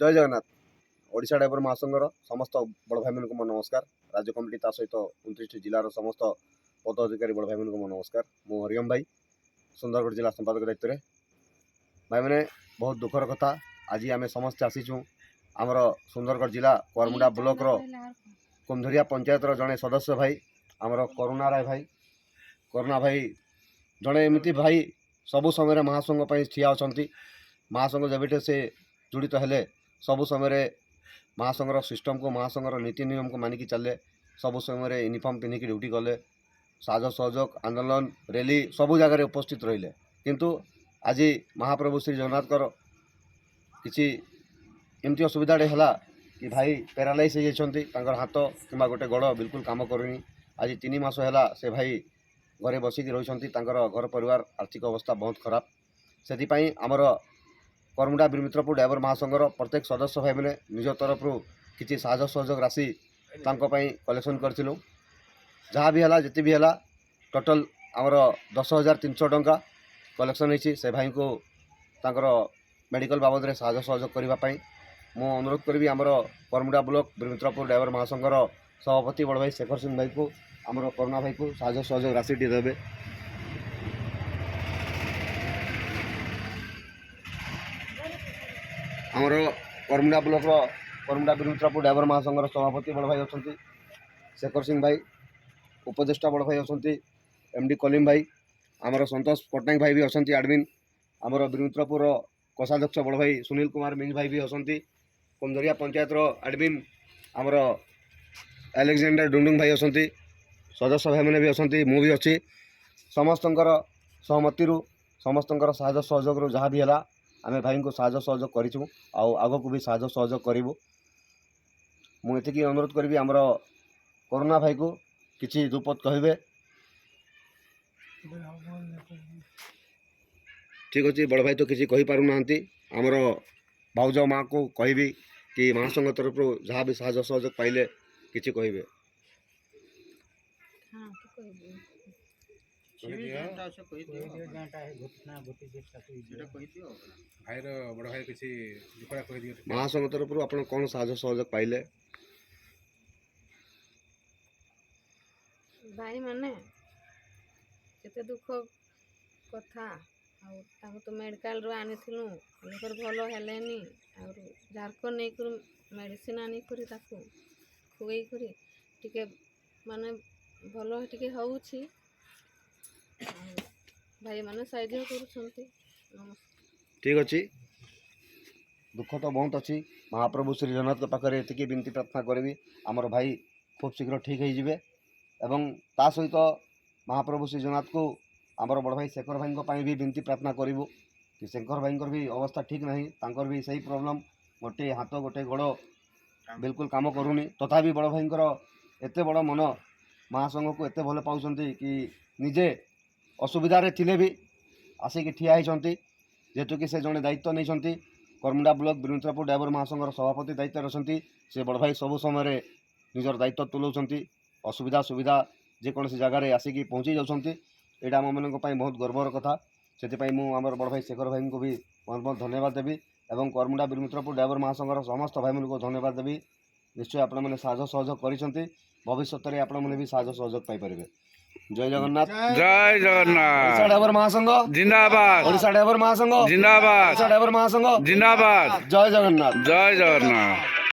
जय जगन्नाथ। ओडिशा ड्राइवर महासंघर समस्त बड़ भाई मन को मो नमस्कार। राज्य कमिटी सहित 29 जिलार समस्त पदाधिकारी बड़ भाई मन को मो नमस्कार। मो हरिओम भाई सुंदरगढ़ जिला संपादक दायित्व में। भाई मैंने बहुत दुखर कथा आज आम समस्त आसीचु आमर सुंदरगढ़ जिला कुआरमुंडा ब्लॉक रो कुमधरिया पंचायत जड़े सदस्य भाई आमर करुणा राय भाई जड़े एमती भाई सबु समय महासंघ ठिया अच्छा। महासंघ जब से जुड़ित हेले सबु समय महासंघर सिस्टम को महासंघर नीति नियम को मानिकी चले सबु समय यूनिफॉर्म पिंधिकी ड्यूटी गले साज सहयोग आंदोलन रैली सबु जगह उपस्थित रहिले किंतु आज महाप्रभु श्री जगन्नाथ किसी एमती असुविधा है कि भाई पैरालाइज हो हाथ कि गोटे गड़ बिल्कुल काम करूनी। आज 3 मास है से भाई घरे बसिक रही घर परिवार आर्थिक अवस्था बहुत खराब से आमर कुआरमुंडा वीरमित्रपुर ड्राइवर महासंघर प्रत्येक सदस्य भाई मैंने निज तरफ किसी साहय सहयोग राशि कलेक्शन करूँ जहाँ भी है जिते भी है टोटल आमर 10,300 टंका कलेक्शन होती से भाई को मेडिकल बाबद में साहय सहयोग करने मु अनुरोध करी आमर कुआरमुंडा ब्लॉक वीरमित्रपुर ड्राइवर महासंघर सभापति बड़ भाई शेखर सिंह भाई को आमर करुणा भाई को साहय सहयोग राशि देवे। आमर कुआरमुंडा ब्लॉक कुआरमुंडा वीरमित्रपुर ड्राइवर महासंघर सभापति बड़ भाई अच्छा शेखर सिंह भाई, उपदेष्टा बड़ भाई अच्छा एमडी कलीम भाई, आमर संतोष पट्टनायक भाई भी अच्छा एडमिन, आमर वीरमित्रपुर कोषाध्यक्ष बड़ भाई सुनील कुमार मिंज भाई भी अच्छा कुमधरिया पंचायत एडमिन आमर अलेक्जेंडर डुंडुंग भाई अच्छा सदस्य भाई मैंने भी अच्छा मु भी अच्छी समस्त सहमति समस्त साहय सहयोग जहाँ भी है आम भाई को साहय सहयोग करूँ आग को भी साहय सहयोग करूँ। मुझे अनुरोध करी आमर करुणा भाई को किसी दुपद कहे। ठीक अच्छे बड़ भाई तो किसी कही पारु ना आमर भाउज माँ को कहि कि महासंघ तरफ जहाँ भी साहय सहयोग पाइले किसी कहे। महासंघ तरफ आप कौन साहय सहयोग पाइले? भाई माने केते दुख कथा तो मेडिकल रो आनी थिलु भल हेलेनी और झारखंड नहीं कर मेडिसिन आनी करी ताकू खुई करी टिके माने भल टिके होउछि भाई माने साइज करूछंती। ठीक अच्छी दुख तो बहुत अच्छी महाप्रभु श्री जगन्नाथ पाखे ये विनती प्रार्थना करी आमर भाई खूब शीघ्र ठीक हो एवं ता सहित महाप्रभु श्री जगन्नाथ को आमर बड़ भाई शेखर भाई भी विनती प्रार्थना करूँ कि शेखर भाई भी अवस्था ठीक नहीं भी सही प्रॉब्लम गोटे हाथ गोटे गोड़ बिल्कुल काम करूनी तथापि बड़ भाई एत बड़ मन महासंघ को एत भल पाँच कि निजे असुविधा थिले भी आसिक ठिया होती जेहेतु कि से जड़े दायित्व नहीं कुआरमुंडा ब्लॉक वीरमित्रपुर ड्राइवर महासंघर सभापति दायित्व अच्छा से बड़ भाई सबु समय निजर दायित्व तुलाऊँच असुविधा सुविधा जेकोसी जगार आसिक पहुँची जाऊँगी यहाँ आम मान बहुत गर्वर कथा से आमर बड़ भाई शेखर भाई को भी बहुत बहुत धन्यवाद देवी और कुआरमुंडा वीरमित्रपुर ड्राइवर महासंघर समस्त भाई मान को धन्यवाद देवी। निश्चय आपण मैंने साहय सहयोग कर भविष्य में आपण मैंने भी साहय सहयोग पाइपर। जय जगन्नाथ। जय जगन्नाथ। ओडिशा ड्राइवर महासंघ जिंदाबाद। ओडिशा ड्राइवर महासंघ जिंदाबाद। ओडिशा ड्राइवर महासंघ जिंदाबाद। जय जगन्नाथ। जय जगन्नाथ।